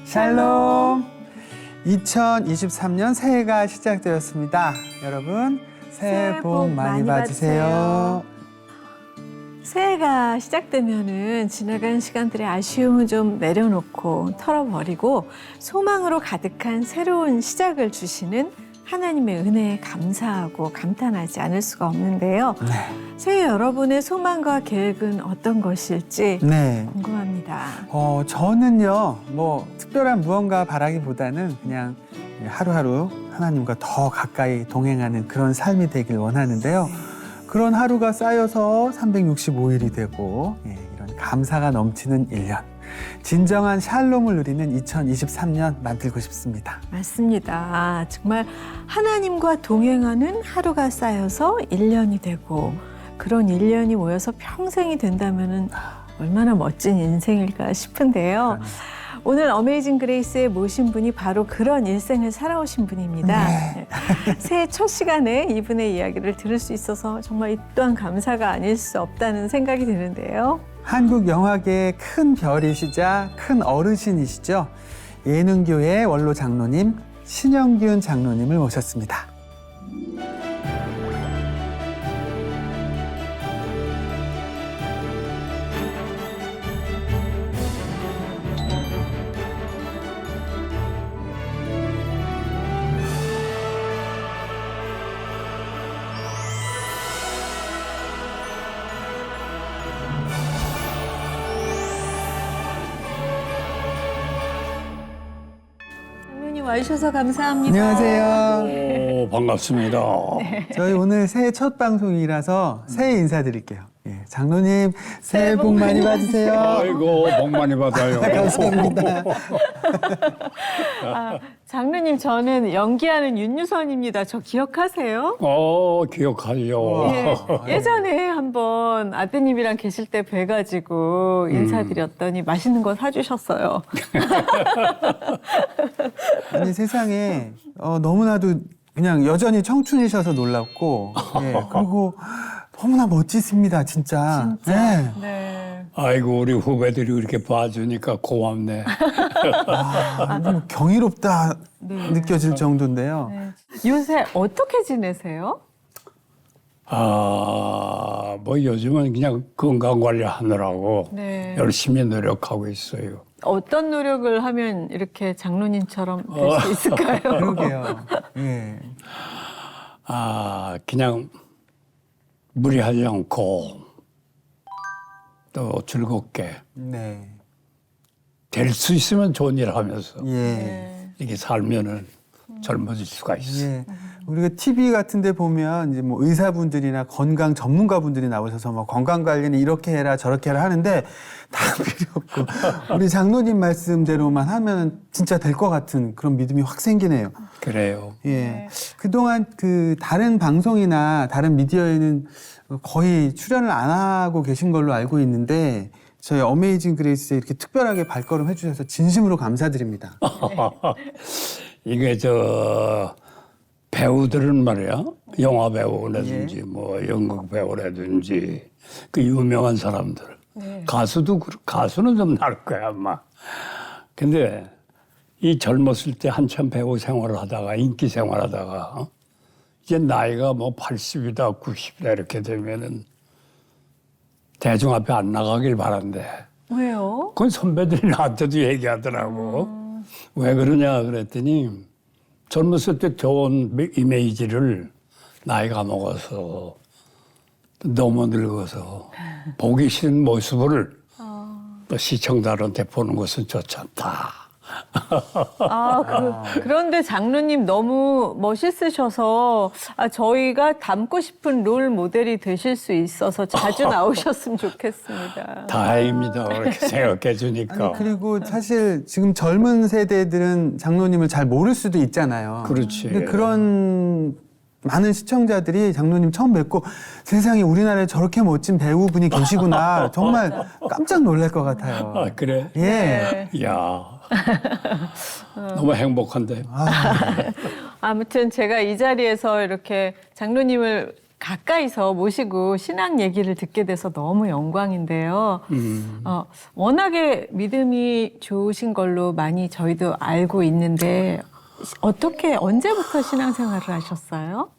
샬롬! 2023년 새해가 시작되었습니다. 여러분, 새해 복 많이 받으세요. 새해가 시작되면은 지나간 시간들의 아쉬움을 좀 내려놓고 털어버리고 소망으로 가득한 새로운 시작을 주시는 하나님의 은혜에 감사하고 감탄하지 않을 수가 없는데요. 네. 새해 여러분의 소망과 계획은 어떤 것일지 네. 궁금합니다. 저는요, 특별한 무언가 바라기보다는 그냥 하루하루 하나님과 더 가까이 동행하는 그런 삶이 되길 원하는데요. 그런 하루가 쌓여서 365일이 되고, 이런 감사가 넘치는 1년. 진정한 샬롬을 누리는 2023년 만들고 싶습니다. 맞습니다. 정말 하나님과 동행하는 하루가 쌓여서 1년이 되고 그런 1년이 모여서 평생이 된다면 얼마나 멋진 인생일까 싶은데요. 오늘 어메이징 그레이스에 모신 분이 바로 그런 일생을 살아오신 분입니다. 네. 새해 첫 시간에 이분의 이야기를 들을 수 있어서 정말 이 또한 감사가 아닐 수 없다는 생각이 드는데요. 한국 영화계의 큰 별이시자 큰 어르신이시죠. 예능교회 원로 장로님 신영균 장로님을 모셨습니다. 장로님 와주셔서 감사합니다. 안녕하세요. 반갑습니다. 저희 오늘 새해 첫 방송이라서 새해 인사드릴게요. 장로님 새해 복 많이 받으세요. 아이고, 복 많이 받아요. 감사합니다. 장로님 저는 연기하는 윤유선입니다. 저 기억하세요? 기억하죠. 예전에 한번 아드님이랑 계실 때 뵈가지고 인사드렸더니 맛있는 거 사주셨어요. 아니 세상에 너무나도 그냥 여전히 청춘이셔서 놀랍고 그리고 너무나 멋지십니다 진짜. 네. 네. 아이고, 우리 후배들이 이렇게 봐주니까 고맙네. 너무 경이롭다 느껴질 정도인데요. 네. 요새 어떻게 지내세요? 요즘은 그냥 건강 관리하느라고 네. 열심히 노력하고 있어요. 어떤 노력을 하면 이렇게 장로님처럼 될 수 있을까요? 그러게요. 예. 그냥 무리하지 않고 또 즐겁게 네. 될 수 있으면 좋은 일 하면서 예. 네. 이렇게 살면은 젊어질 수가 있어. 예. 우리가 TV 같은 데 보면 이제 의사분들이나 건강 전문가분들이 나오셔서 건강 관리는 이렇게 해라 저렇게 해라 하는데 다 필요 없고 우리 장로님 말씀대로만 하면 진짜 될 것 같은 그런 믿음이 확 생기네요. 그래요. 예. 네. 그동안 다른 방송이나 다른 미디어에는 거의 출연을 안 하고 계신 걸로 알고 있는데 저희 어메이징 그레이스에 이렇게 특별하게 발걸음 해주셔서 진심으로 감사드립니다. 이게 배우들은 말이야, 영화 배우라든지 연극 배우라든지 그 유명한 사람들, 가수는 좀 나을 거야 아마. 근데 이 젊었을 때 한참 배우 생활을 하다가 인기 생활하다가 이제 나이가 80이다 90이다 이렇게 되면은 대중 앞에 안 나가길 바란대. 왜요? 그건 선배들이 나한테도 얘기하더라고. 왜 그러냐 그랬더니 젊었을 때 좋은 이미지를 나이가 먹어서 너무 늙어서 보기 싫은 모습을 또 시청자들한테 보는 것은 좋지 않다. 그런데 장로님 너무 멋있으셔서 저희가 닮고 싶은 롤 모델이 되실 수 있어서 자주 나오셨으면 좋겠습니다. 다행입니다. 그렇게 생각해 주니까. 아니, 그리고 사실 지금 젊은 세대들은 장로님을 잘 모를 수도 있잖아요. 그렇지. 근데 그런 많은 시청자들이 장로님 처음 뵙고 세상에 우리나라에 저렇게 멋진 배우분이 계시구나 정말 깜짝 놀랄 것 같아요. 그래? 예. 야 너무 행복한데. 아무튼 제가 이 자리에서 이렇게 장로님을 가까이서 모시고 신앙 얘기를 듣게 돼서 너무 영광인데요. 워낙에 믿음이 좋으신 걸로 많이 저희도 알고 있는데 어떻게 언제부터 신앙생활을 하셨어요?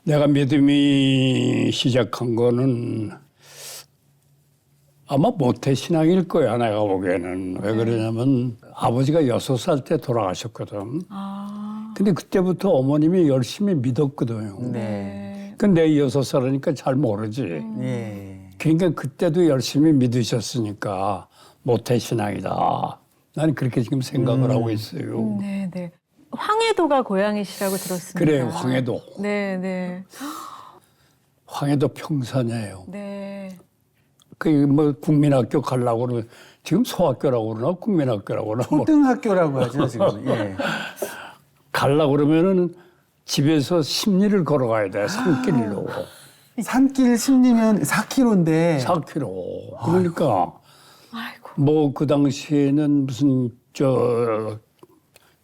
내가 믿음이 시작한 거는 아마 모태신앙일 거야, 내가 보기에는. 왜 그러냐면 아버지가 6살 때 돌아가셨거든. 근데 그때부터 어머님이 열심히 믿었거든요. 네. 근데 6살이니까 잘 모르지. 예. 그러니까 그때도 열심히 믿으셨으니까 모태신앙이다. 나는 그렇게 지금 생각을 하고 있어요. 네, 네. 황해도가 고향이시라고 들었습니다. 그래, 황해도. 네, 네. 황해도 평산이에요. 네. 그 뭐 국민학교 가려고 그러면 지금 소학교라고 그러나 국민학교라고 그러나 뭐 초등학교라고 하죠, 지금. 예. 가려고 그러면은 집에서 10리를 걸어가야 돼, 산길로. 산길 10리면 4km인데. 4km. 그러니까 아이고. 뭐 그 당시에는 무슨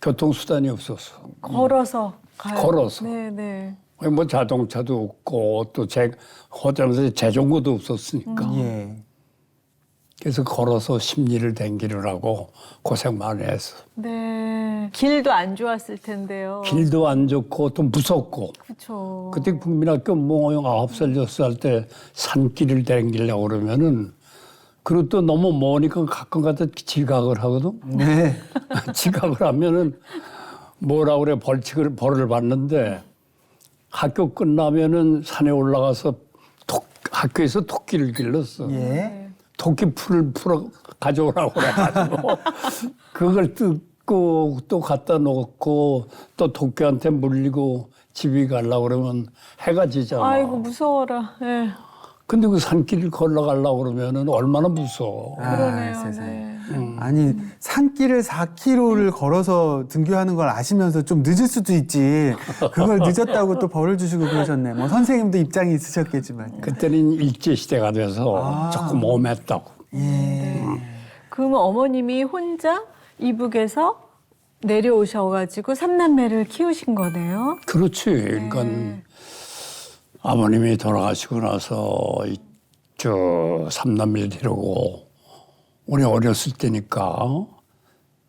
교통수단이 없었어. 걸어서 가요. 걸어서. 네, 네. 뭐 자동차도 없고 또 호점에서 자전거도 없었으니까. 예. 그래서 걸어서 10리를 댕기느라고 고생 많이 했어. 네. 길도 안 좋았을 텐데요. 길도 안 좋고 또 무섭고. 그렇죠. 그때 국민학교 뭐 9살, 6살 때 산길을 댕기려고 그러면은 그리고 또 너무 머니까 가끔 가다 지각을 하거든. 네. 지각을 하면은 뭐라 그래 벌을 받는데 학교 끝나면은 산에 올라가서 학교에서 토끼를 길렀어. 예. 토끼 풀을 풀어 가져오라고 그래가지고 그걸 뜯고 또 갖다 놓고 또 토끼한테 물리고 집에 가려고 그러면 해가 지잖아. 아이고 무서워라. 네. 근데 그 산길을 걸어가려고 그러면은 얼마나 무서워. 그러네요. 세상에. 네. 아니, 산길을 4km를 걸어서 등교하는 걸 아시면서 좀 늦을 수도 있지. 그걸 늦었다고 또 벌을 주시고 그러셨네. 뭐 선생님도 입장이 있으셨겠지만. 그때는 일제시대가 돼서 조금 엄했다고. 예. 그러면 어머님이 혼자 이북에서 내려오셔가지고 삼남매를 키우신 거네요. 그렇지. 그러니까 아버님이 돌아가시고 나서 저 삼남매를 데리고 우리 어렸을 때니까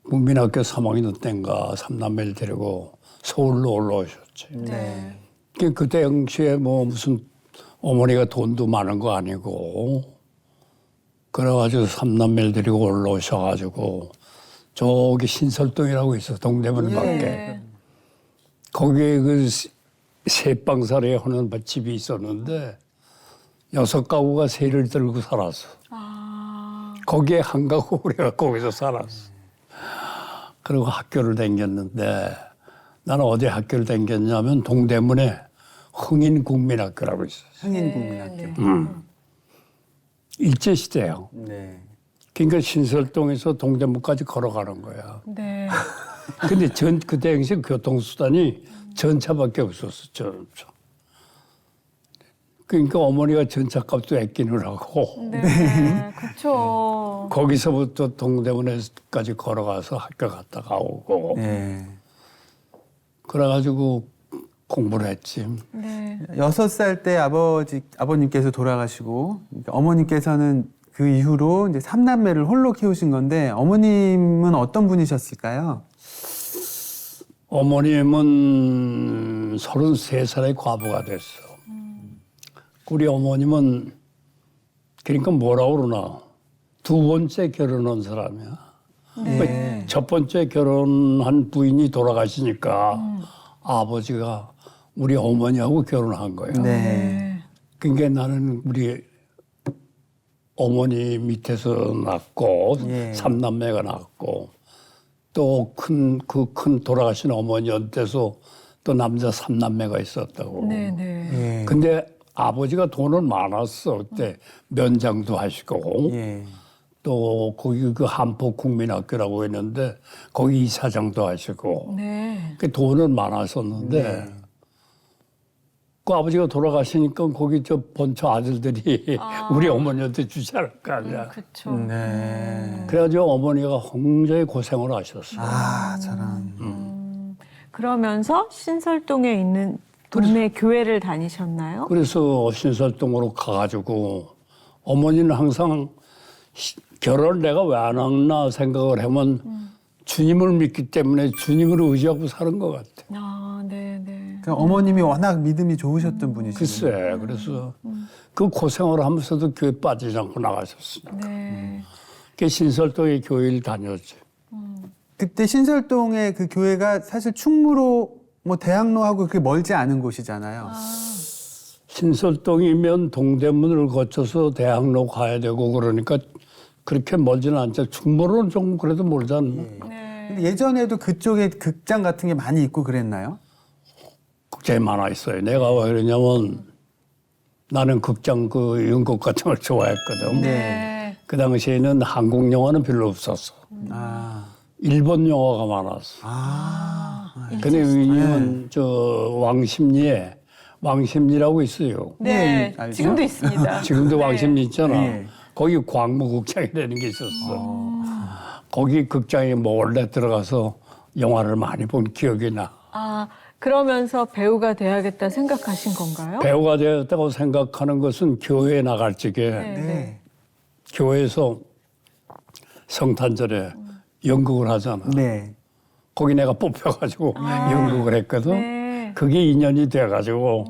국민학교 3학년 때인가 삼남매를 데리고 서울로 올라오셨지. 네. 그 당시에 뭐 무슨 어머니가 돈도 많은 거 아니고 그래가지고 삼남매를 데리고 올라오셔가지고 저기 신설동이라고 있어 동대문 밖에. 네. 거기에 그 세방살이 하는 집이 있었는데 6가구가 세를 들고 살았어. 거기에 한 가구 우리가 거기서 살았어. 그리고 학교를 다녔는데 나는 어디 학교를 다녔냐면 동대문에 흥인국민학교라고 있었어. 흥인국민학교. 일제시대요. 네. 그러니까 신설동에서 동대문까지 걸어가는 거야. 네. 근데 그 당시 교통수단이 전차밖에 없었어. 전차. 그러니까 어머니가 전차값도 아끼느라고 네. 그렇죠. 거기서부터 동대문에까지 걸어가서 학교 갔다가 오고 네. 그래가지고 공부를 했지. 네. 6살 때 아버님께서 돌아가시고 어머님께서는 그 이후로 이제 3남매를 홀로 키우신 건데 어머님은 어떤 분이셨을까요? 어머님은 33살에 과부가 됐어. 우리 어머님은 그러니까 뭐라 그러나 2번째 결혼한 사람이야. 네. 첫 번째 결혼한 부인이 돌아가시니까 아버지가 우리 어머니하고 결혼한 거야. 네. 그러니까 나는 우리 어머니 밑에서 낳고 예. 3남매가 낳고 또 큰 돌아가신 어머니한테서 또 남자 3남매가 있었다고. 네. 네. 예. 근데 아버지가 돈은 많았어. 그때 면장도 하시고 예. 또 거기 그 한포 국민학교라고 했는데 거기 이사장도 하시고 네. 그 돈은 많았었는데 그 아버지가 돌아가시니까 거기 저 본처 아들들이 우리 어머니한테 주지 않을 거 아니야. 그렇죠. 네. 그래가지고 어머니가 굉장히 고생을 하셨어. 아, 저런. 그러면서 신설동에 있는 동네 교회를 다니셨나요? 그래서 신설동으로 가가지고 어머니는 항상 결혼을 내가 왜 안 하나 생각을 하면 주님을 믿기 때문에 주님을 의지하고 사는 것 같아. 아, 네, 네. 그러니까 어머님이 워낙 믿음이 좋으셨던 분이시죠. 글쎄, 그래서 그 고생을 하면서도 교회 빠지지 않고 나가셨으니까. 네. 그 신설동에 교회를 다녔지. 그때 신설동의 그 교회가 사실 충무로 뭐 대학로하고 그렇게 멀지 않은 곳이잖아요. 신설동이면 동대문을 거쳐서 대학로 가야 되고 그러니까 그렇게 멀지는 않죠. 충무로는 좀 그래도 멀지 않나. 네. 근데 예전에도 그쪽에 극장 같은 게 많이 있고 그랬나요? 극장이 많아 있어요. 내가 왜 그러냐면 나는 극장 그 연극 같은 걸 좋아했거든. 네. 그 당시에는 한국 영화는 별로 없었어. 아, 일본 영화가 많았어. 근데 왜냐면 저 왕십리라고 있어요. 네. 예, 알죠? 지금도 있습니다. 지금도 네. 왕십리 있잖아. 예. 거기 광무극장이라는 게 있었어. 거기 극장에 몰래 들어가서 영화를 많이 본 기억이 나. 아, 그러면서 배우가 돼야겠다 생각하신 건가요? 배우가 되었다고 생각하는 것은 교회에 나갈 적에 네. 교회에서 성탄절에 연극을 하잖아. 네. 거기 내가 뽑혀가지고 연극을 했거든. 네. 그게 인연이 돼가지고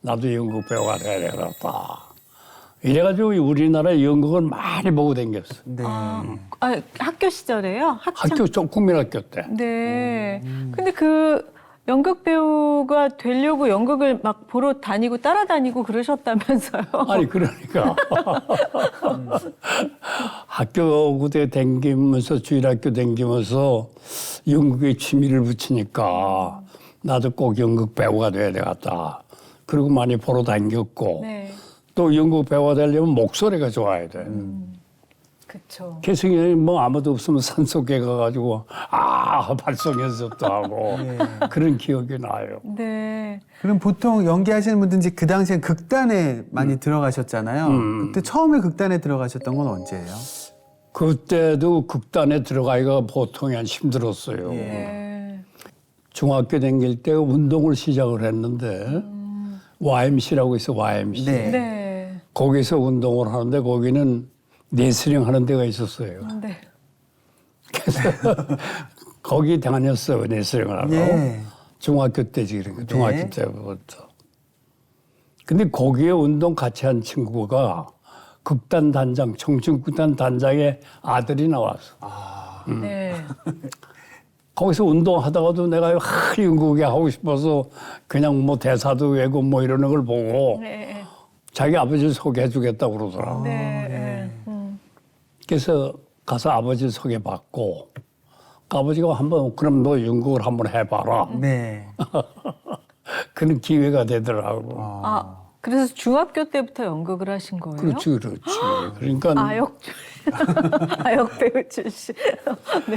나도 연극 배우가 돼야 되겠다. 이래가지고 우리나라 연극을 많이 보고 다녔어. 네. 학교 시절에요? 학교 국민학교 때. 네. 근데 그 연극 배우가 되려고 연극을 막 보러 다니고 따라다니고 그러셨다면서요? 아니 그러니까 학교 구대 댕기면서 주일학교 댕기면서 연극에 취미를 붙이니까 나도 꼭 연극 배우가 돼야 되겠다. 그리고 많이 보러 다녔고 네. 또 연극 배우가 되려면 목소리가 좋아야 돼. 그렇죠. 개성이 뭐 아무도 없으면 산속에 가가지고 발성 연습도 하고 그런 기억이 나요. 네. 그럼 보통 연기하시는 분들 이제 그 당시엔 극단에 많이 들어가셨잖아요. 그때 처음에 극단에 들어가셨던 건 언제예요? 그때도 극단에 들어가기가 보통이 안 힘들었어요. 네. 중학교 다닐 때 운동을 시작을 했는데 YMC라고 있어 YMC. 네. 네. 거기서 운동을 하는데 거기는 레슬링 하는 데가 있었어요. 네. 그래서 거기 다녔어요 레슬링을 하러. 예. 중학교 때지 그러니까 중학교 네. 때부터. 근데 거기에 운동 같이 한 친구가 극단 단장 청춘극단 단장의 아들이 나왔어. 네. 거기서 운동하다가도 내가 연극에 하고 싶어서 그냥 뭐 대사도 외고 뭐 이러는 걸 보고 네. 자기 아버지를 소개해 주겠다고 그러더라고. 네. 그래서 가서 아버지 소개받고 그 아버지가 한번 그럼 너 연극을 한번 해봐라. 네. 그런 기회가 되더라고. 아, 그래서 중학교 때부터 연극을 하신 거예요? 그렇지, 그렇지. 그러니까 아역 배우 출신. 네.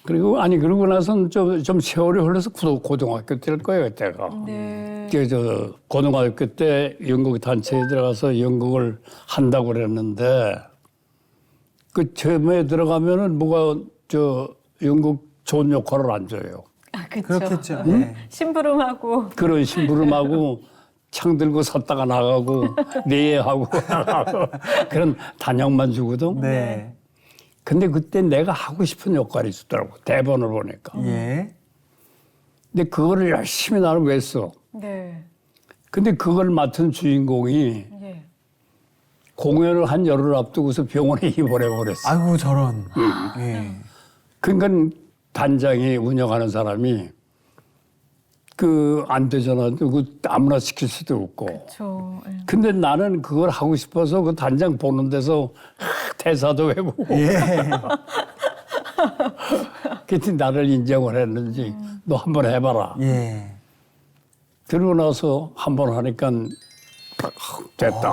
그리고 그러고 나서는 좀 세월이 흘러서 고등학교 때일 거예요, 그때가. 네. 저 고등학교 때 연극 단체에 들어가서 연극을 한다고 그랬는데 그 처음에 들어가면은 뭐가 연극 좋은 역할을 안 줘요. 아, 그렇죠. 그렇겠죠. 네. 심부름하고. 그런 심부름하고 창 들고 섰다가 나가고 내하고 나가고 그런 단역만 주거든. 네. 근데 그때 내가 하고 싶은 역할이 있었더라고. 대본을 보니까. 예. 근데 그거를 열심히 나는 했어. 네. 근데 그걸 맡은 주인공이 예. 공연을 한 열흘 앞두고서 병원에 입원해 버렸어. 아이고 저런. 예. 그러니까 단장이 운영하는 사람이 안 되잖아. 그 아무나 시킬 수도 없고. 그렇죠. 예. 근데 나는 그걸 하고 싶어서 그 단장 보는 데서 대사도 외우고. 예. 그때 나를 인정을 했는지 너 한번 해봐라. 예. 그러고 나서 한번 하니까 됐다.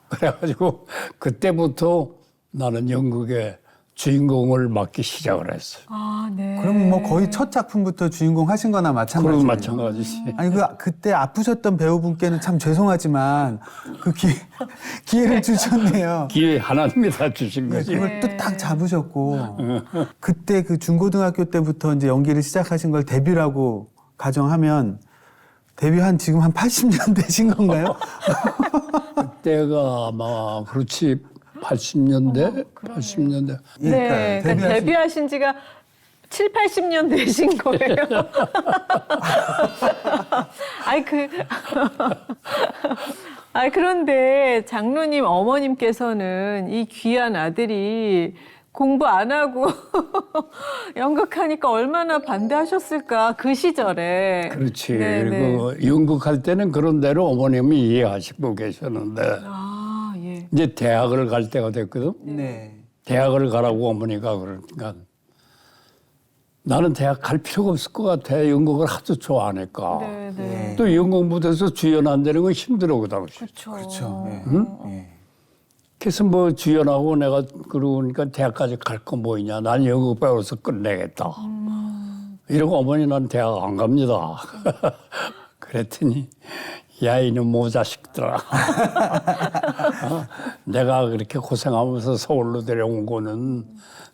그래가지고 그때부터 나는 연극의 주인공을 맡기 시작을 했어요. 아, 네. 그럼 뭐 거의 첫 작품부터 주인공 하신 거나 마찬가지예요. 그런 마찬가지지. 아니 그때 아프셨던 배우분께는 참 죄송하지만 그 기회를 주셨네요. 기회 하나님이 다 주신 거지. 그걸 또 딱 잡으셨고 그때 그 중고등학교 때부터 이제 연기를 시작하신 걸 데뷔라고 가정하면 데뷔한 지금 한 80년 되신 건가요? 그때가 아마 그렇지 80년대, 80년대. 네, 그러니까 데뷔하신 지가 7, 80년 되신 거예요. 그런데 장로님 어머님께서는 이 귀한 아들이 공부 안 하고 연극하니까 얼마나 반대하셨을까, 그 시절에. 그렇지. 네, 그리고 연극할 때는 그런 대로 어머님이 이해하시고 계셨는데 아, 예. 이제 대학을 갈 때가 됐거든. 네. 대학을 가라고 어머니가 그러니까 나는 대학 갈 필요가 없을 것 같아. 연극을 하도 좋아하니까. 네, 네. 또 연극 무대에서 주연한다는 건 힘들어 그 당시. 그렇죠. 그렇죠. 네. 예. 그래서 뭐 주연하고 내가 그러니까 대학까지 갈 거 뭐이냐. 난 연극 배워서 끝내겠다. 이러고 어머니 난 대학 안 갑니다. 그랬더니 야 이놈 자식들아. 내가 그렇게 고생하면서 서울로 데려온 거는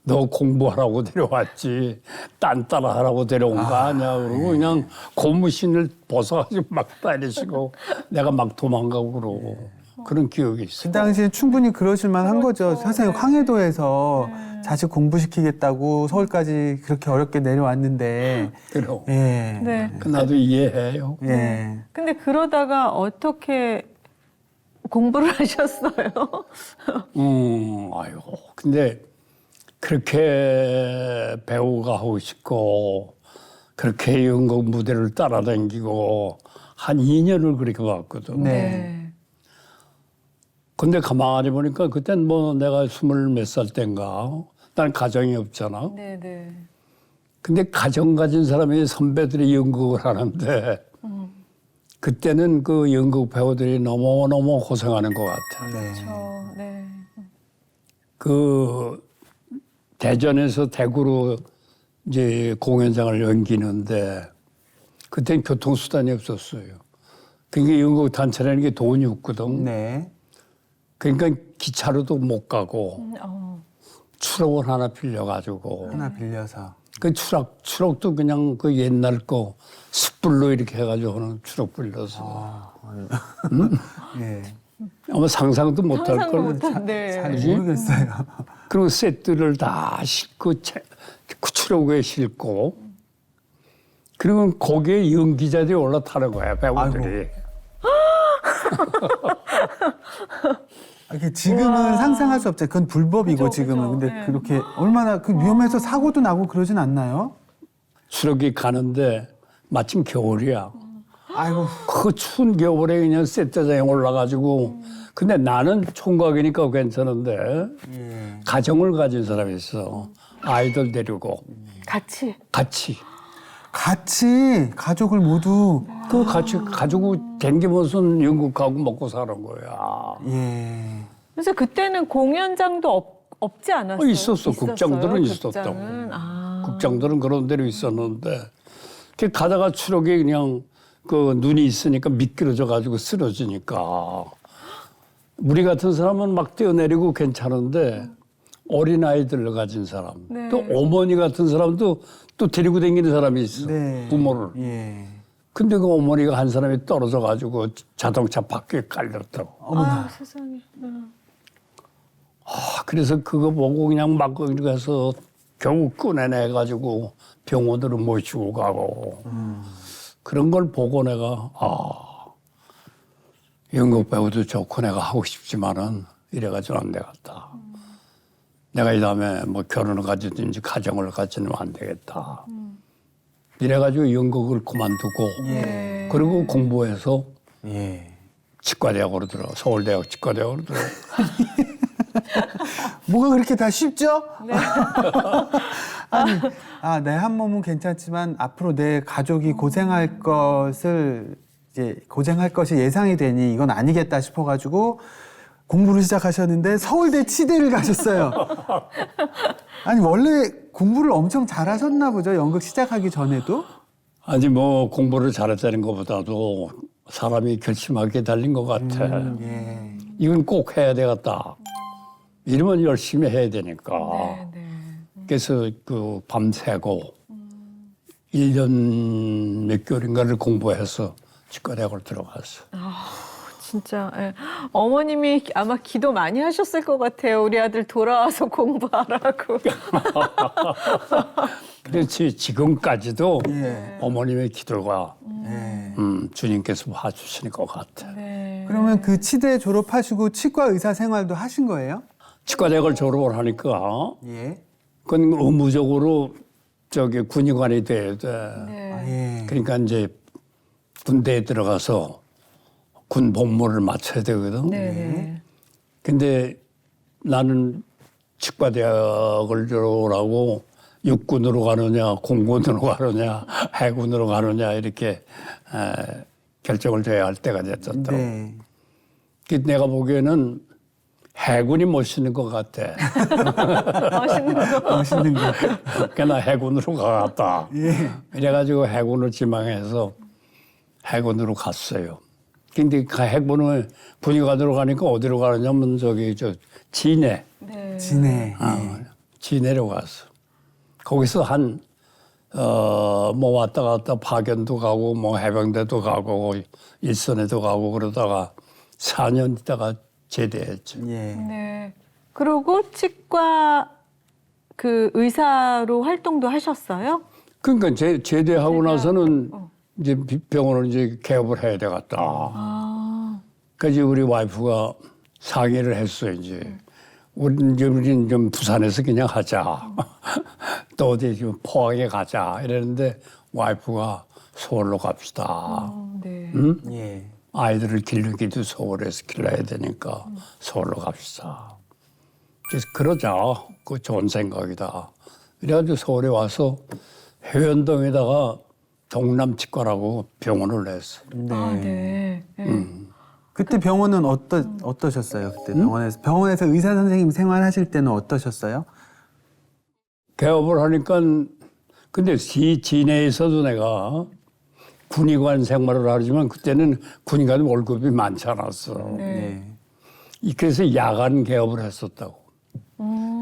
너 공부하라고 데려왔지 딴 따라하라고 데려온 거 아니야. 그러고 그냥 고무신을 벗어가지고 막 다니시고 내가 막 도망가고 그러고 그런 기억이 있어. 그 당시엔 충분히 그러실 만한 거죠. 사실 황해도에서 자식 공부시키겠다고 서울까지 그렇게 어렵게 내려왔는데. 그럼. 예. 네. 그 나도 이해해요. 예. 근데 그러다가 어떻게 공부를 하셨어요? 아이고. 근데 그렇게 배우가 하고 싶고 그렇게 연극 무대를 따라다니고 한 2년을 그렇게 봤거든. 네. 근데 가만히 보니까 그땐 뭐 내가 20몇 살 땐가 난 가정이 없잖아. 네, 네. 근데 가정 가진 사람이 선배들이 연극을 하는데 그때는 그 연극 배우들이 너무너무 고생하는 것 같아. 네. 그렇죠. 네. 그 대전에서 대구로 이제 공연장을 옮기는데 그땐 교통수단이 없었어요. 그러니까 연극 단체라는 게 돈이 없거든. 네. 그러니까 기차로도 못 가고 추록을 하나 빌려가지고 하나 빌려서. 그 추록도 그냥 그 옛날 거 숯불로 이렇게 해가지고 하는 추록 빌려서 예. 아마 상상도 못할 상상 걸. 못한, 네. 잘 그지? 모르겠어요. 그리고 세트를 다 싣고 그 추록에 싣고 그러면 거기에 연기자들이 올라타는 거야 배우들이. 이게 지금은 상상할 수 없죠. 그건 불법이고 그죠, 지금은. 그죠. 근데 네. 그렇게 얼마나 그 위험해서 사고도 나고 그러진 않나요? 추록이 가는데 마침 겨울이야. 아이고. 그 추운 겨울에 그냥 세트장에 올라가지고 근데 나는 총각이니까 괜찮은데 예. 가정을 가진 사람이 있어. 아이들 데리고 같이. 같이 가족을 모두. 그 같이 가지고 댕기면서 연극하고 먹고 사는 거야. 예. 그래서 그때는 공연장도 없지 않았어요? 있었어. 국장들은 있었어요? 있었다고. 국장은? 아. 국장들은 그런 데로 있었는데 그 가다가 추록이 그냥 그 눈이 있으니까 미끄러져 가지고 쓰러지니까 우리 같은 사람은 막 뛰어내리고 괜찮은데 어린 아이들을 가진 사람 네. 또 어머니 같은 사람도 또 데리고 다니는 사람이 있어. 네. 부모를. 예. 근데 그 어머니가 한 사람이 떨어져 가지고 자동차 바퀴에 깔렸다고. 어머나. 세상에. 그래서 그거 보고 그냥 막 이렇게 해서 겨우 꺼내내 가지고 병원으로 모시고 가고 그런 걸 보고 내가 연극 배우도 좋고 내가 하고 싶지만은 이래가지고 안 되겠다. 내가 이 다음에 뭐 결혼을 가지든지 가정을 가지면 안 되겠다. 이래가지고 연극을 그만두고 예. 그리고 공부해서 예. 치과대학으로 들어 서울대학 치과대학으로 들어. 뭐가 그렇게 다 쉽죠? 아니, 내 한 몸은 괜찮지만 앞으로 내 가족이 고생할 것을 이제 고생할 것이 예상이 되니 이건 아니겠다 싶어가지고 공부를 시작하셨는데 서울대 치대를 가셨어요. 아니 원래 공부를 엄청 잘하셨나 보죠. 연극 시작하기 전에도. 아니 뭐 공부를 잘했다는 것보다도 사람이 결심하게 달린 것 같아. 예. 이건 꼭 해야 되겠다. 이러면 열심히 해야 되니까. 네. 그래서 그 밤새고 1년 몇 개월인가를 공부해서 치과대학을 들어갔어. 진짜 예. 어머님이 아마 기도 많이 하셨을 것 같아요. 우리 아들 돌아와서 공부하라고. 그렇지 지금까지도 예. 어머님의 기도가 예. 주님께서 봐주시는 것 같아. 네. 그러면 그 치대 졸업하시고 치과 의사 생활도 하신 거예요? 치과대학을 졸업을 하니까 예. 그건 의무적으로 저기 군의관이 돼야 돼. 네. 아, 예. 그러니까 이제 군대에 들어가서 군 복무를 마쳐야 되거든. 네. 근데 나는 치과대학을 졸업을 하고 육군으로 가느냐, 공군으로 가느냐, 해군으로 가느냐 이렇게 결정을 줘야 할 때가 됐었더라고. 네. 그 내가 보기에는 해군이 멋있는 것 같아. 멋있는 거. 멋있는 거. 그러니까 나 해군으로 가겠다. 예. 이래가지고 해군을 지망해서 해군으로 갔어요. 근데 그 해군을 군의관으로 가니까 어디로 가느냐면 저기 저 진해. 네. 진해. 진해로 갔어. 거기서 뭐 왔다 갔다 파견도 가고 뭐 해병대도 가고 일선에도 가고 그러다가 4년 있다가 제대했죠. 예. 네. 그리고 치과 그 의사로 활동도 하셨어요? 그러니까 제대하고 나서는 이제 병원을 이제 개업을 해야 되겠다. 아. 그래서 우리 와이프가 상의를 했어 이제. 우리는 좀 부산에서 그냥 하자. 또 어디 좀 포항에 가자. 이랬는데 와이프가 서울로 갑시다. 네. 응? 예. 아이들을 기르기도 서울에서 길러야 되니까 서울로 갑시다. 그래서 그러자. 그 좋은 생각이다. 그래가지고 서울에 와서 해운동에다가 동남치과라고 병원을 냈어. 네. 아, 네. 네. 그때 병원은 어떠셨어요? 그때 병원에서 의사 선생님 생활하실 때는 어떠셨어요? 개업을 하니까 근데 진해에서도 내가 군의관 생활을 하지만 그때는 군의관 월급이 많지 않았어. 네. 그래서 야간 개업을 했었다고.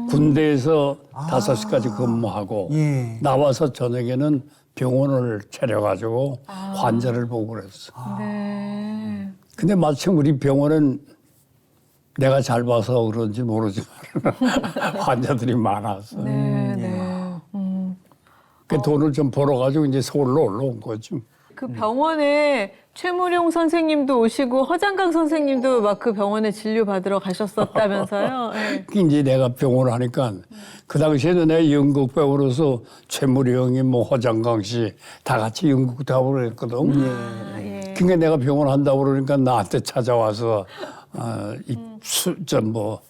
군대에서 5시까지 근무하고 예. 나와서 저녁에는 병원을 차려가지고 환자를 보고 그랬어. 네. 근데 마침 우리 병원은 내가 잘 봐서 그런지 모르지만 환자들이 많았어. 네. 네. 그 돈을 좀 벌어가지고 이제 서울로 올라온 거지. 그 병원에 최무룡 선생님도 오시고 허장강 선생님도 막 그 병원에 진료 받으러 가셨었다면서요? 네. 이제 내가 병원을 하니까 그 당시에는 내가 연극 배우로서 최무룡이 뭐 허장강 씨 다 같이 연극 배우를 했거든. 예. 그러니까 내가 병원 한다고 그러니까 나한테 찾아와서 뭐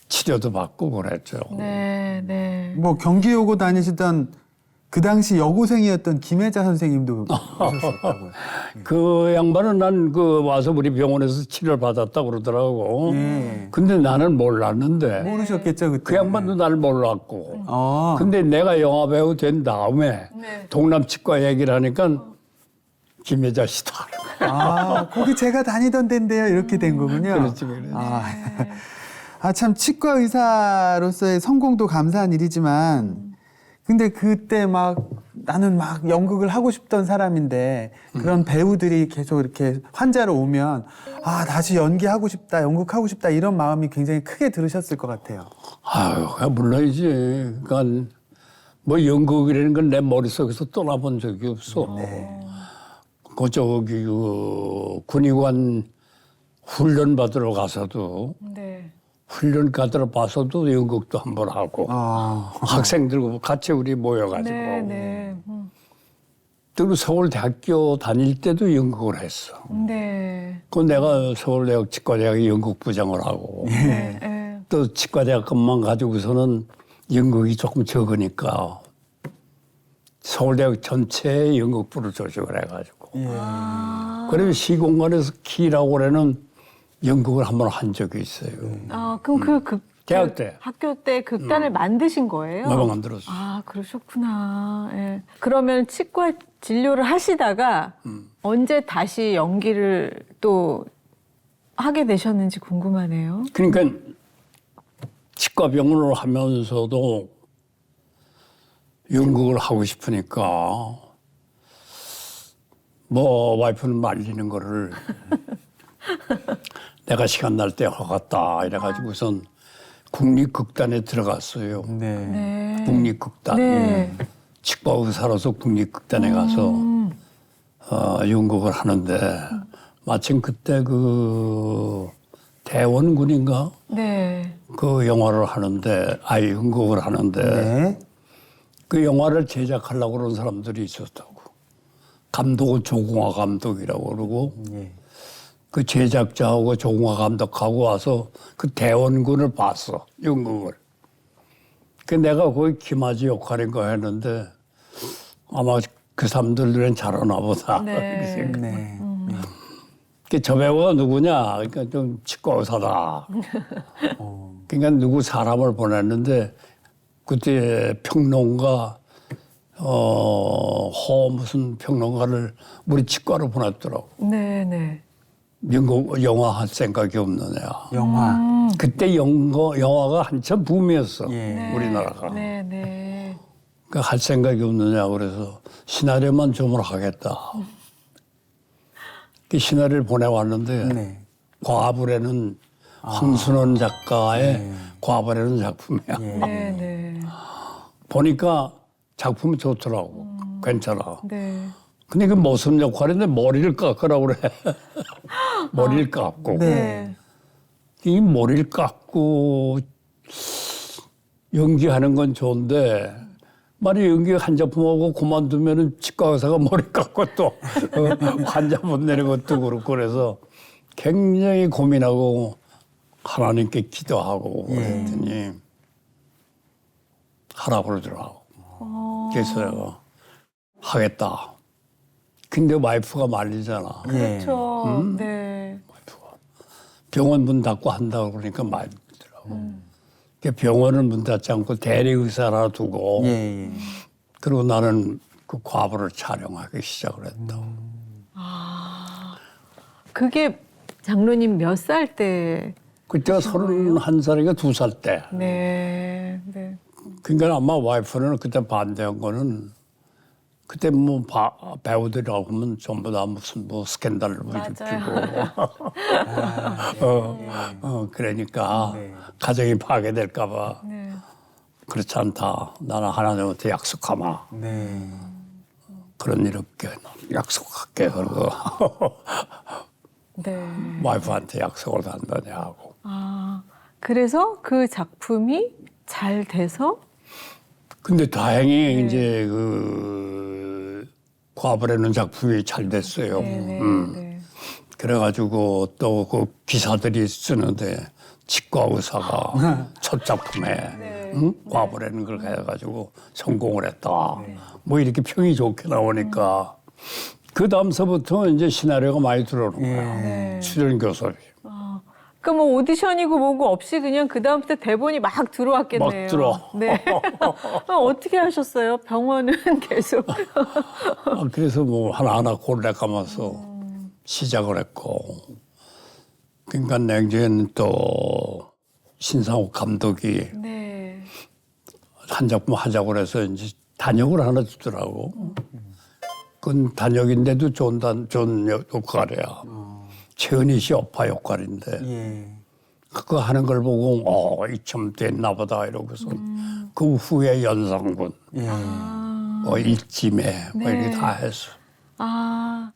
치료도 받고 그랬죠. 네. 네. 뭐 경기 오고 다니시던 그 당시 여고생이었던 김혜자 선생님도 오셨었다고요. 그 양반은 난 그 와서 우리 병원에서 치료를 받았다고 그러더라고. 예. 근데 나는 몰랐는데 모르셨겠죠 그때. 그 양반도 날 몰랐고. 근데 내가 영화 배우 된 다음에 네. 동남치과 얘기를 하니까 김혜자 씨다. 아, 거기 제가 다니던 데인데요. 이렇게 된 거군요. 그렇지, 그렇지. 아, 참 치과 의사로서의 성공도 감사한 일이지만 근데 그때 막 나는 막 연극을 하고 싶던 사람인데 그런 배우들이 계속 이렇게 환자로 오면 아, 다시 연기하고 싶다, 연극하고 싶다 이런 마음이 굉장히 크게 들으셨을 것 같아요. 아유, 물론이지. 그러니까 뭐 연극이라는 건 내 머릿속에서 떠나본 적이 없어. 그 저기 그 군의관 훈련 받으러 가서도 네. 훈련 가들어 봐서도 연극도 한번 하고 학생들과 같이 우리 모여가지고 네. 네. 그리고 서울대학교 다닐 때도 연극을 했어. 네. 그 내가 서울대학 치과대학에 연극부장을 하고 네. 네. 또 치과대학 것만 가지고서는 연극이 조금 적으니까 서울대학 전체에 연극부를 조직을 해가지고 그래서 시공간에서 키라고 그래는 연극을 한번 한 적이 있어요. 아, 그럼 대학 때. 학교 때 극단을 만드신 거예요? 내가 만들었어. 아, 그러셨구나. 예. 그러면 치과 진료를 하시다가 언제 다시 연기를 또 하게 되셨는지 궁금하네요. 그러니까 치과병원을 하면서도 연극을 하고 싶으니까 뭐 와이프는 말리는 거를 내가 시간 날 때 하겠다 이래가지고 우선 국립극단에 들어갔어요. 네. 네. 국립극단. 네. 치과 의사로서 국립극단에 가서 연극을 하는데 마침 그때 그 대원군인가 네. 그 영화를 하는데 연극을 하는데 네. 그 영화를 제작하려고 그런 사람들이 있었다고. 감독은 조공화 감독이라고 그러고 예. 그 제작자하고 조공화 감독하고 와서 그 대원군을 봤어, 연극을. 그 내가 거기 김아지 역할인가 했는데 아마 그 사람들 눈엔 잘하나 보다. 네. 그렇게 생각. 네. 저 배우가 누구냐? 그러니까 좀 치과 의사다. 그러니까 누구 사람을 보냈는데 그때 평론가 허 무슨 평론가를 우리 치과로 보냈더라고. 네. 네. 영화 할 생각이 없느냐. 영화. 그때 영화가 한참 붐이었어. 예. 우리나라가. 네. 네. 그러니까 할 생각이 없느냐 그래서 시나리오만 좀 하겠다. 그 시나리오를 보내왔는데 네. 과부라는 황순원 작가의 과부라는 작품이야. 예. 네. 네. 보니까 작품이 좋더라고. 괜찮아. 네. 근데 그 모습 역할인데 머리를 깎으라고 그래. 머리를 깎고. 네. 이 머리를 깎고 연기하는 건 좋은데 만약 연기 한 작품하고 그만두면은 치과 의사가 머리 깎고 또 환자분 내는 것도 그렇고 그래서 굉장히 고민하고 하나님께 기도하고 그랬더니 하라고 그러더라고. 그래서 내가 하겠다. 근데 와이프가 말리잖아. 예. 그렇죠. 네. 병원 문 닫고 한다고 그러니까 말리더라고. 그 병원은 문 닫지 않고 대리의사라 두고 예. 예. 그리고 나는 그 과부를 촬영하기 시작을 했다. 그게 장로님 몇 살 때? 그때가 31살이니까 2살 때. 네. 네. 그러니까 아마 와이프는 그때 반대한 거는 그때 뭐 배우들이라고 하면 전부 다 무슨 뭐 스캔들을 일으키고 그러니까 네. 가정이 파괴될까 봐 네. 그렇지 않다. 나는 하나님한테 약속하마. 네. 그런 일 없게 약속할게. 그러고 네. 와이프한테 약속을 한다냐 하고. 아, 그래서 그 작품이 잘 돼서? 근데 다행히 이제 그 과부라는 작품이 잘 됐어요. 네. 네. 그래가지고 또 그 기사들이 쓰는데 치과 의사가 첫 작품에 과부라는 걸 해가지고 성공을 했다. 뭐 이렇게 평이 좋게 나오니까 그 다음서부터 이제 시나리오가 많이 들어오는 거야. 네. 출연 교섭이. 그러니까 뭐 오디션이고 뭐고 없이 그냥 그 다음부터 대본이 막 들어왔겠네요. 막 들어. 네. 어떻게 하셨어요? 병원은 계속. 그래서 뭐 하나하나 골라가면서 시작을 했고. 그러니까 냉전은 또 신상욱 감독이 네. 한 작품 하자고 해서 이제 단역을 하나 주더라고. 그건 단역인데도 좋은 역할이야. 최은희 씨 오빠 역할인데 예. 그거 하는 걸 보고 이참 됐나 보다 이러고서 그 후에 연상군, 예. 일찜에 뭐 네. 이렇게 다 했어. 아.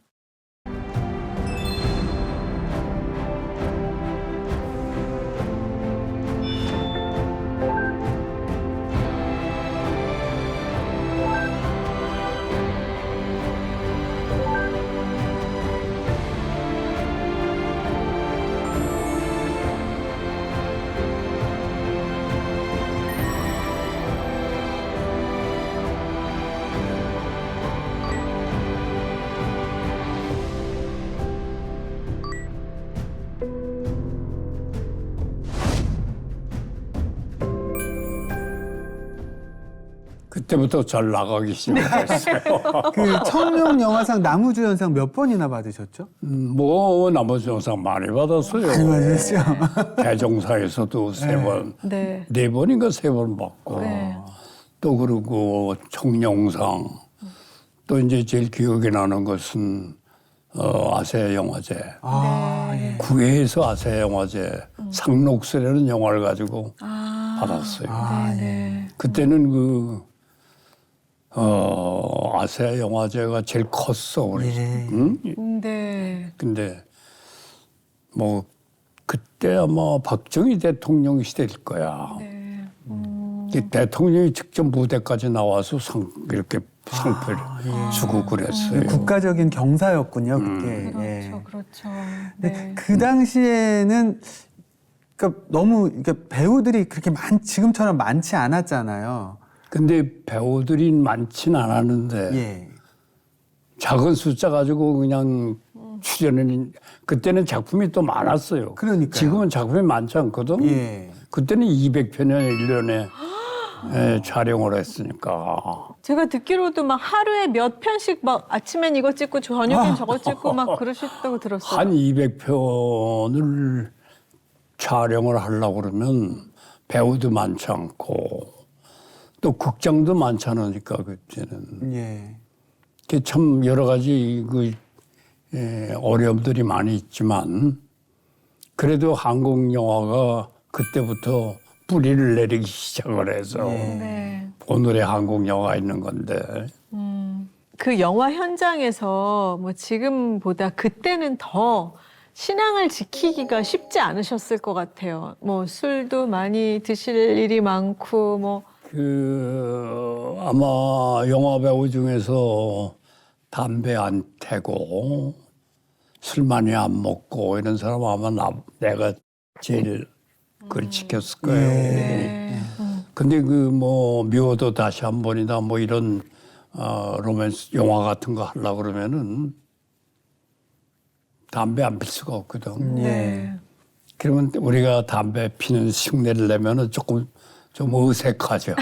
그때부터 잘 나가기 시작했어요. 그 청룡 영화상 나무주연상 몇 번이나 받으셨죠? 뭐 나머지 영상 많이 받았어요. 맞으시죠? 대종사에서도 세 번, 네. 네 번인가 세 번 받고 네. 또 그리고 청룡상 또 이제 제일 기억에 나는 것은 아세 영화제, 아, 예. 국외에서 아세 영화제 상록수라는 영화를 가지고 받았어요. 네. 그때는 아세 영화제가 제일 컸어. 그래서. 예. 응? 네. 근데 뭐 그때 아마 박정희 대통령 시대일 거야. 네. 이 대통령이 직접 무대까지 나와서 이렇게 상패를 주고 그랬어요. 국가적인 경사였군요, 그게. 그렇죠, 예. 그렇죠. 근데 네. 그 당시에는 그러니까 너무 그러니까 배우들이 그렇게 지금처럼 많지 않았잖아요. 근데 배우들이 많진 않았는데 예. 작은 숫자 가지고 그냥 출연은 그때는 작품이 또 많았어요. 그러니까요. 지금은 작품이 많지 않거든. 예. 그때는 200편을 1년에 촬영을 했으니까. 제가 듣기로도 막 하루에 몇 편씩 막 아침엔 이거 찍고 저녁엔 저거 찍고 막 그러셨다고 들었어요. 한 200편을 촬영을 하려고 그러면 배우도 많지 않고 또 극장도 많지 않으니까 그때는. 예. 그게 참 여러 가지 어려움들이 많이 있지만 그래도 한국 영화가 그때부터 뿌리를 내리기 시작을 해서 네. 오늘의 한국 영화가 있는 건데 그 영화 현장에서 뭐 지금보다 그때는 더 신앙을 지키기가 쉽지 않으셨을 것 같아요. 뭐 술도 많이 드실 일이 많고 뭐 아마 영화 배우 중에서 담배 안 태고 술 많이 안 먹고 이런 사람 아마 내가 제일 그걸 지켰을 거예요. 네. 근데 뭐 미워도 다시 한 번이다 뭐 이런 로맨스 영화 같은 거 하려고 그러면은 담배 안 필 수가 없거든. 네. 그러면 우리가 담배 피는 흉내를 내면은 조금 좀 어색하죠.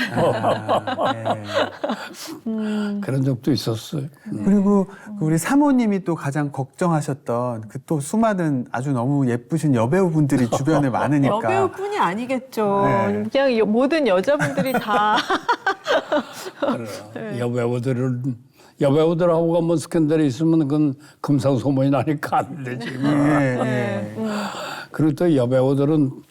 그런 적도 있었어요. 그리고 그 우리 사모님이 또 가장 걱정하셨던 그 또 수많은 아주 너무 예쁘신 여배우분들이 주변에 많으니까. 여배우뿐이 아니겠죠. 네. 그냥 모든 여자분들이 다 여배우들하고 한번 스캔들이 있으면 그건 금상소문이 나니까 안 되지. 예, 예. 그리고 또 여배우들은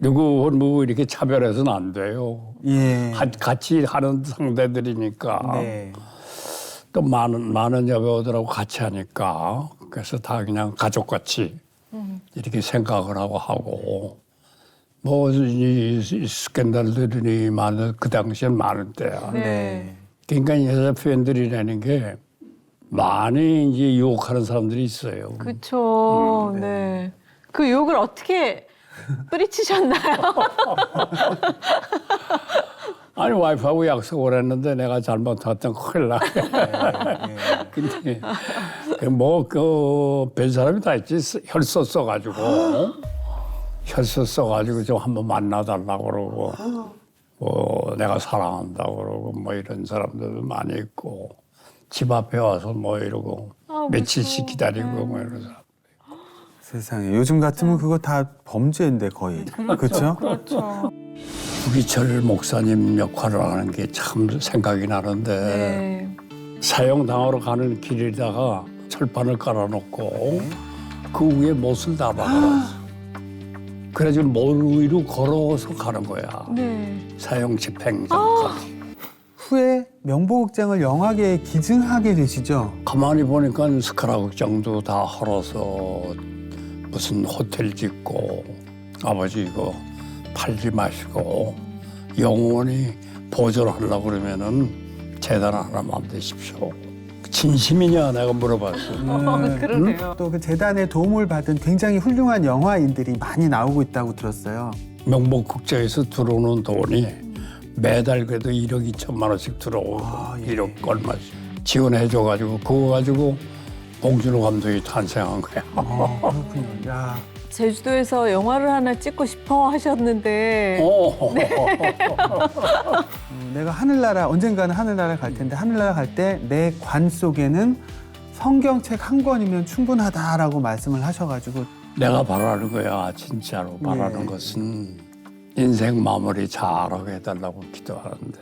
누구 뭐 이렇게 차별해서는 안 돼요. 예. 같이 하는 상대들이니까. 네. 또 많은 여배우들하고 같이 하니까 그래서 다 그냥 가족같이 이렇게 생각을 하고 뭐 이 스캔들들이 그 당시엔 많을 때야. 네. 그러니까 여자 팬들이라는 게 많이 이제 유혹하는 사람들이 있어요. 그렇죠. 네. 그 욕을 어떻게 뿌리치셨나요? 아니 와이프하고 약속을 했는데 내가 잘못했던 큰일 나. 근데 뭐 별 사람이 다 있지. 혈서 써가지고 좀 한번 만나달라고 그러고 뭐 내가 사랑한다고 그러고 뭐 이런 사람들도 많이 있고 집 앞에 와서 뭐 이러고 며칠씩 기다리고 뭐 이런 사람. 세상에 요즘 같으면 그거 다 범죄인데 거의. 그렇죠? 그렇죠. 구기철 목사님 역할을 하는 게 참 생각이 나는데 네. 사형당하러 가는 길에다가 철판을 깔아놓고 그 위에 못을 다 박아놨어. 그래서 몰 위로 걸어서 가는 거야. 네. 사형 집행장까지. 후에 명보극장을 영화계에 기증하게 되시죠? 가만히 보니까 스카라 극장도 다 헐어서 무슨 호텔 짓고 아버지 이거 팔지 마시고 영원히 보존하려고 그러면은 재단 하나 만드십시오. 진심이냐 내가 물어봤어요. 그러네요. 또 그 재단의 도움을 받은 굉장히 훌륭한 영화인들이 많이 나오고 있다고 들었어요. 명복국장에서 들어오는 돈이 매달 그래도 1억 2천만 원씩 들어오고 예. 1억 얼마씩 지원해줘가지고 그거 가지고 봉준호 감독이 탄생한 거야. 그렇군요. 야, 제주도에서 영화를 하나 찍고 싶어 하셨는데 내가 하늘나라 언젠가는 하늘나라 갈 텐데 하늘나라 갈 때 내 관 속에는 성경책 한 권이면 충분하다라고 말씀을 하셔가지고 내가 바라는 거야 진짜로 바라는 네. 것은 인생 마무리 잘하게 해달라고 기도하는데